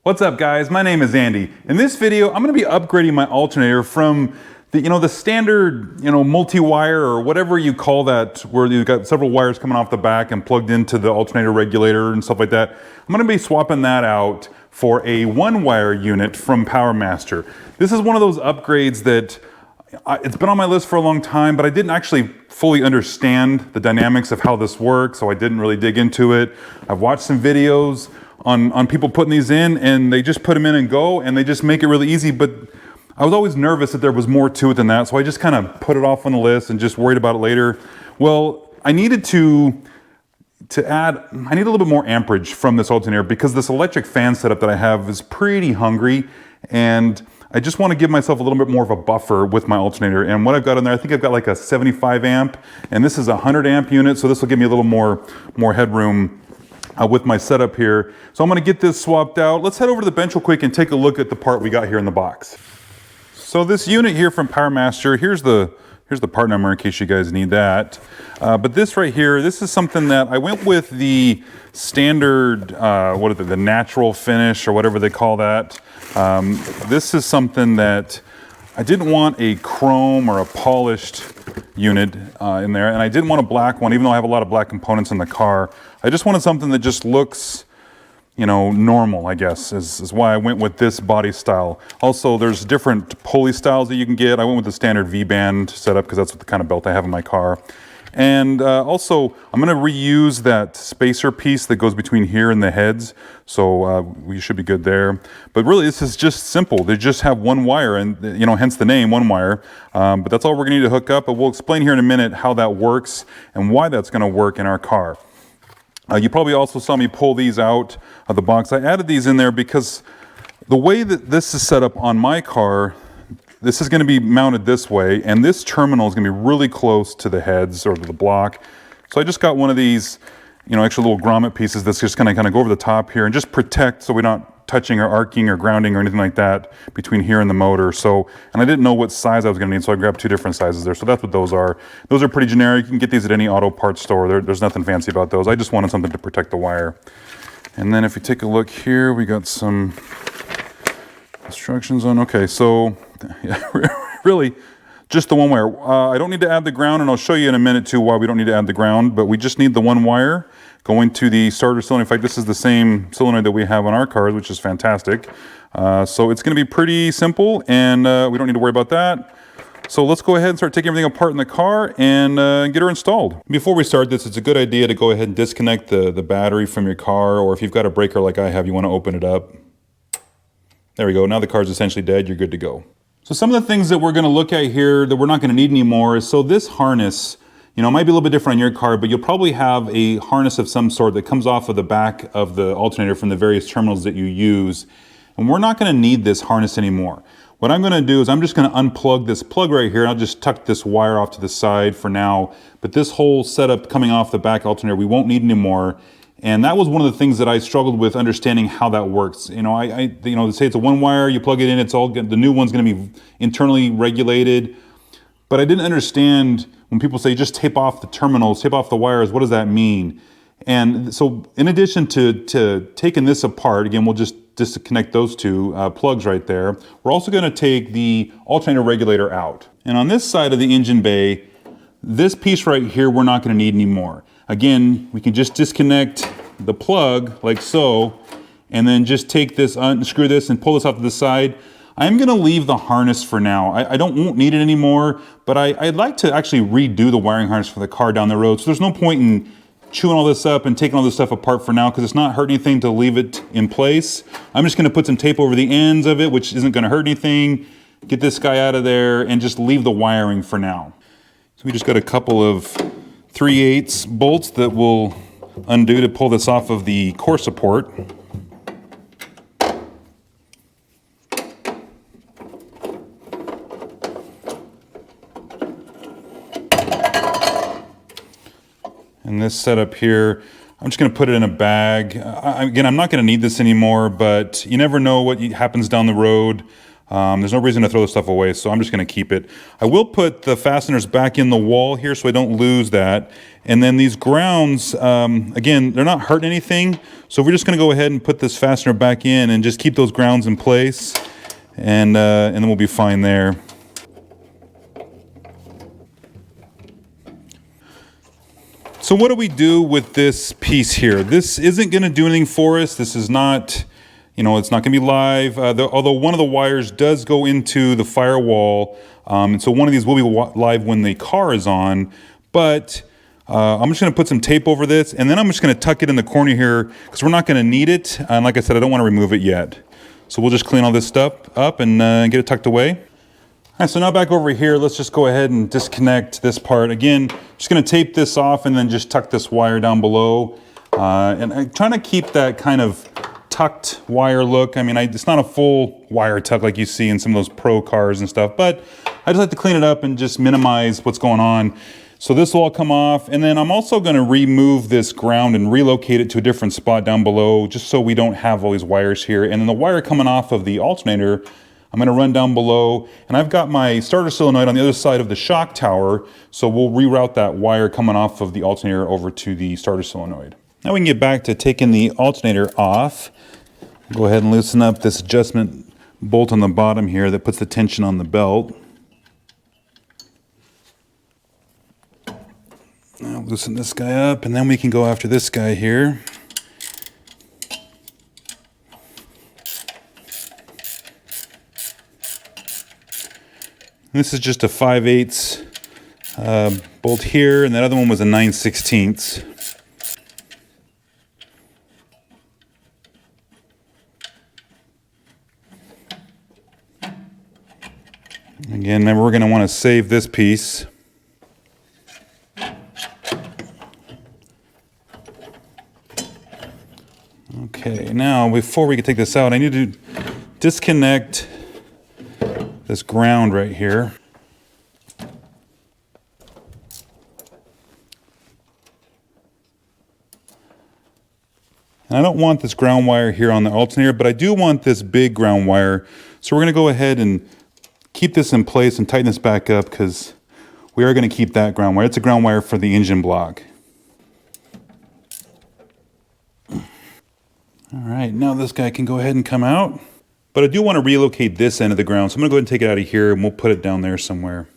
What's up guys, my name is Andy. In this video, I'm gonna be upgrading my alternator from the standard, multi-wire or whatever you call that, where you've got several wires coming off the back and plugged into the alternator regulator and stuff like that. I'm gonna be swapping that out for a one-wire unit from PowerMaster. This is one of those upgrades that it's been on my list for a long time, but I didn't actually fully understand the dynamics of how this works, so I didn't really dig into it. I've watched some videos on people putting these in, and they just put them in and go, and they just make it really easy, but I was always nervous that there was more to it than that, so I just kind of put it off on the list and just worried about it later. Well, I needed to add, I need a little bit more amperage from this alternator because this electric fan setup that I have is pretty hungry, and I just want to give myself a little bit more of a buffer with my alternator. And what I've got in there, I think I've got like a 75 amp, and this is a 100 amp unit, so this will give me a little more headroom with my setup here. So I'm gonna get this swapped out. Let's head over to the bench real quick and take a look at the part we got here in the box. So this unit here from PowerMaster, here's the part number in case you guys need that. But this right here, this is something that I went with the standard, the natural finish or whatever they call that. This is something that I didn't want a chrome or a polished unit in there, and I didn't want a black one, even though I have a lot of black components in the car. I just wanted something that just looks, normal, I guess, is why I went with this body style. Also, there's different pulley styles that you can get. I went with the standard V-band setup because that's what the kind of belt I have in my car. And also, I'm gonna reuse that spacer piece that goes between here and the heads, so we should be good there. But really, this is just simple. They just have one wire, and hence the name, one wire. But that's all we're gonna need to hook up, but we'll explain here in a minute how that works and why that's gonna work in our car. You probably also saw me pull these out of the box. I added these in there because the way that this is set up on my car, this is going to be mounted this way, and this terminal is going to be really close to the heads or to the block. So I just got one of these, extra little grommet pieces that's just going to kind of go over the top here and just protect so we're not touching or arcing or grounding or anything like that between here and the motor. So, and I didn't know what size I was going to need, so I grabbed two different sizes there. So that's what those are. Those are pretty generic. You can get these at any auto parts store. There's nothing fancy about those. I just wanted something to protect the wire. And then if you take a look here, we got some instructions on. Okay, so yeah, really just the one wire. I don't need to add the ground, and I'll show you in a minute too why we don't need to add the ground, but we just need the one wire going to the starter cylinder. In fact, this is the same cylinder that we have on our cars, which is fantastic. So it's going to be pretty simple, and we don't need to worry about that. So let's go ahead and start taking everything apart in the car and get her installed. Before we start this, it's a good idea to go ahead and disconnect the battery from your car, or if you've got a breaker like I have, you want to open it up. There we go. Now the car's essentially dead. You're good to go. So some of the things that we're going to look at here that we're not going to need anymore is, so this harness, it might be a little bit different on your car, but you'll probably have a harness of some sort that comes off of the back of the alternator from the various terminals that you use. And we're not going to need this harness anymore. What I'm going to do is I'm just going to unplug this plug right here, and I'll just tuck this wire off to the side for now. But this whole setup coming off the back alternator, we won't need anymore. And that was one of the things that I struggled with understanding how that works. They say it's a one wire, you plug it in, the new one's going to be internally regulated. But I didn't understand when people say just tape off the terminals, tape off the wires, what does that mean? And so in addition to taking this apart, again, we'll just disconnect those two plugs right there. We're also going to take the alternator regulator out. And on this side of the engine bay, this piece right here, we're not going to need anymore. Again, we can just disconnect the plug like so, and then just take this, unscrew this and pull this off to the side. I'm going to leave the harness for now. I won't need it anymore, but I'd like to actually redo the wiring harness for the car down the road. So there's no point in chewing all this up and taking all this stuff apart for now, because it's not hurting anything to leave it in place. I'm just going to put some tape over the ends of it, which isn't going to hurt anything. Get this guy out of there and just leave the wiring for now. So we just got a couple of 3/8 bolts that we'll undo to pull this off of the core support. And this setup here, I'm just going to put it in a bag. Again, I'm not going to need this anymore, but you never know what happens down the road. There's no reason to throw this stuff away, so I'm just going to keep it. I will put the fasteners back in the wall here so I don't lose that. And then these grounds, again, they're not hurting anything. So we're just going to go ahead and put this fastener back in and just keep those grounds in place. And then we'll be fine there. So what do we do with this piece here? This isn't going to do anything for us. This is not, you know, it's not going to be live. Although one of the wires does go into the firewall. And so one of these will be live when the car is on. But I'm just going to put some tape over this. And then I'm just going to tuck it in the corner here because we're not going to need it. And like I said, I don't want to remove it yet. So we'll just clean all this stuff up and get it tucked away. All right, so now back over here, let's just go ahead and disconnect this part. Again, just gonna tape this off and then just tuck this wire down below. And I'm trying to keep that kind of tucked wire look. I mean, it's not a full wire tuck like you see in some of those pro cars and stuff, but I just like to clean it up and just minimize what's going on. So this will all come off, and then I'm also gonna remove this ground and relocate it to a different spot down below, just so we don't have all these wires here. And then the wire coming off of the alternator, I'm going to run down below, and I've got my starter solenoid on the other side of the shock tower, so we'll reroute that wire coming off of the alternator over to the starter solenoid. Now we can get back to taking the alternator off. Go ahead and loosen up this adjustment bolt on the bottom here that puts the tension on the belt. Now loosen this guy up, and then we can go after this guy here. This is just a 5/8 bolt here, and that other one was a 9/16. Again, then we're going to want to save this piece. Okay, now before we can take this out, I need to disconnect this ground right here. And I don't want this ground wire here on the alternator, but I do want this big ground wire. So we're going to go ahead and keep this in place and tighten this back up because we are going to keep that ground wire. It's a ground wire for the engine block. All right, now this guy can go ahead and come out. But I do want to relocate this end of the ground, so I'm going to go ahead and take it out of here and we'll put it down there somewhere.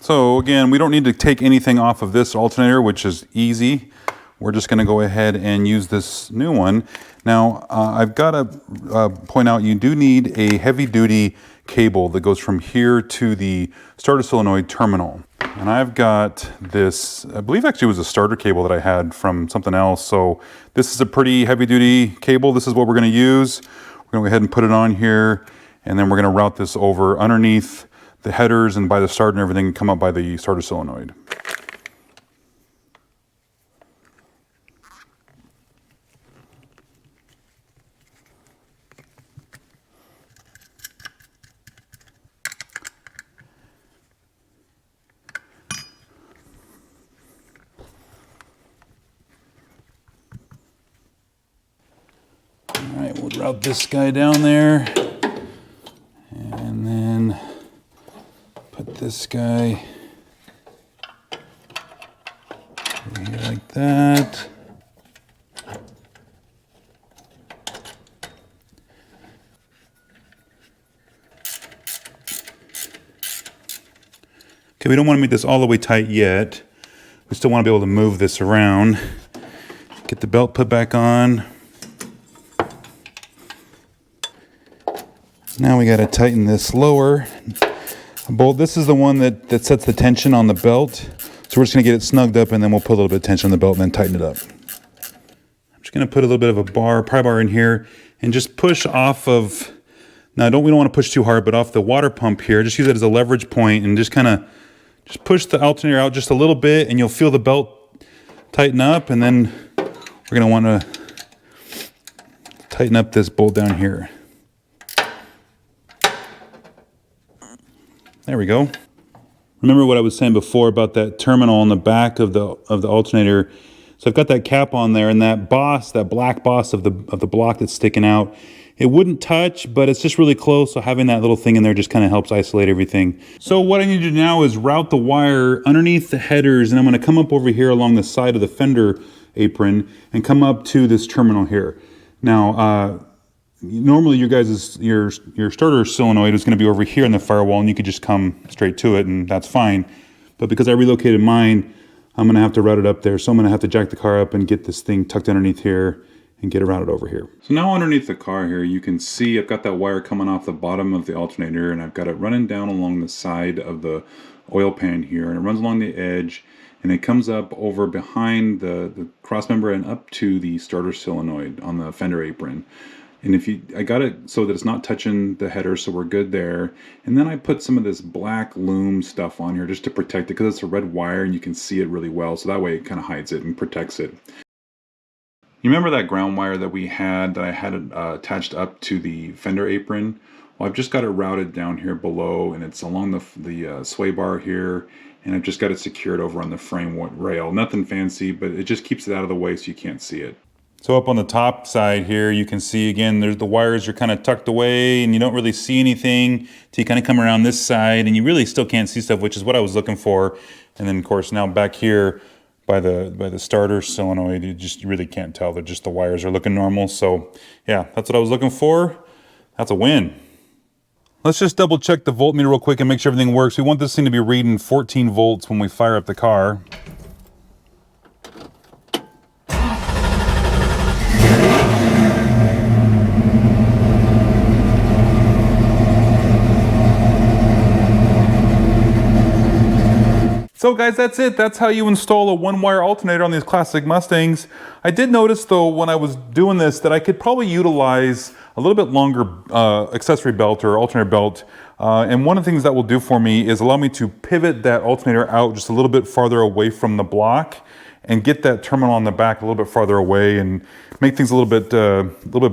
So again, we don't need to take anything off of this alternator, which is easy. We're just going to go ahead and use this new one. Now, I've got to point out you do need a heavy-duty cable that goes from here to the starter solenoid terminal. And I've got this, I believe actually it was a starter cable that I had from something else. So this is a pretty heavy duty cable. This is what we're going to use. We're going to go ahead and put it on here. And then we're going to route this over underneath the headers and by the start and everything, come up by the starter solenoid. All right, we'll route this guy down there, and then put this guy over here like that. Okay, we don't want to make this all the way tight yet. We still want to be able to move this around. Get the belt put back on. Now we got to tighten this lower bolt. This is the one that sets the tension on the belt. So we're just going to get it snugged up, and then we'll put a little bit of tension on the belt and then tighten it up. I'm just going to put a little bit of a pry bar in here and just push off of, now we don't want to push too hard, but off the water pump here. Just use it as a leverage point and just kind of just push the alternator out just a little bit, and you'll feel the belt tighten up, and then we're going to want to tighten up this bolt down here. There we go. Remember what I was saying before about that terminal on the back of the alternator? So I've got that cap on there, and that boss, that black boss of the block that's sticking out, it wouldn't touch, but it's just really close, so having that little thing in there just kind of helps isolate everything. So what I need to do now is route the wire underneath the headers, and I'm going to come up over here along the side of the fender apron and come up to this terminal here. Now, normally your starter solenoid is going to be over here in the firewall, and you could just come straight to it, and that's fine. But because I relocated mine, I'm going to have to route it up there. So I'm going to have to jack the car up and get this thing tucked underneath here and get it routed over here. So now underneath the car here, you can see I've got that wire coming off the bottom of the alternator, and I've got it running down along the side of the oil pan here, and it runs along the edge, and it comes up over behind the cross member and up to the starter solenoid on the fender apron. And I got it so that it's not touching the header, so we're good there. And then I put some of this black loom stuff on here just to protect it, because it's a red wire and you can see it really well, so that way it kind of hides it and protects it. You remember that ground wire that I had attached up to the fender apron? Well, I've just got it routed down here below, and it's along the sway bar here, and I've just got it secured over on the frame rail. Nothing fancy, but it just keeps it out of the way so you can't see it. So up on the top side here, you can see again, the wires are kind of tucked away, and you don't really see anything till you kind of come around this side, and you really still can't see stuff, which is what I was looking for. And then of course now back here by the starter solenoid, you really can't tell. They're just, the wires are looking normal. So yeah, that's what I was looking for. That's a win. Let's just double check the voltmeter real quick and make sure everything works. We want this thing to be reading 14 volts when we fire up the car. So guys, that's it. That's how you install a one-wire alternator on these classic Mustangs. I did notice though when I was doing this that I could probably utilize a little bit longer accessory belt or alternator belt. And one of the things that will do for me is allow me to pivot that alternator out just a little bit farther away from the block and get that terminal on the back a little bit farther away and make things a little bit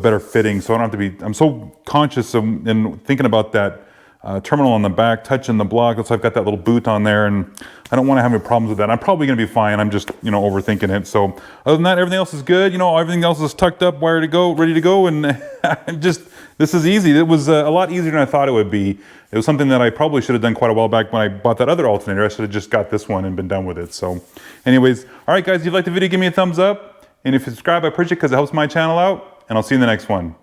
better fitting. So I don't have to be, I'm so conscious of and thinking about that terminal on the back touching the block. So I've got that little boot on there, and I don't want to have any problems with that. I'm probably going to be fine. I'm just, overthinking it. So other than that, everything else is good. Everything else is tucked up, wired to go, ready to go. And this is easy. It was a lot easier than I thought it would be. It was something that I probably should have done quite a while back when I bought that other alternator. I should have just got this one and been done with it. So anyways, all right guys, if you liked the video, give me a thumbs up. And if you subscribe, I appreciate it because it helps my channel out. And I'll see you in the next one.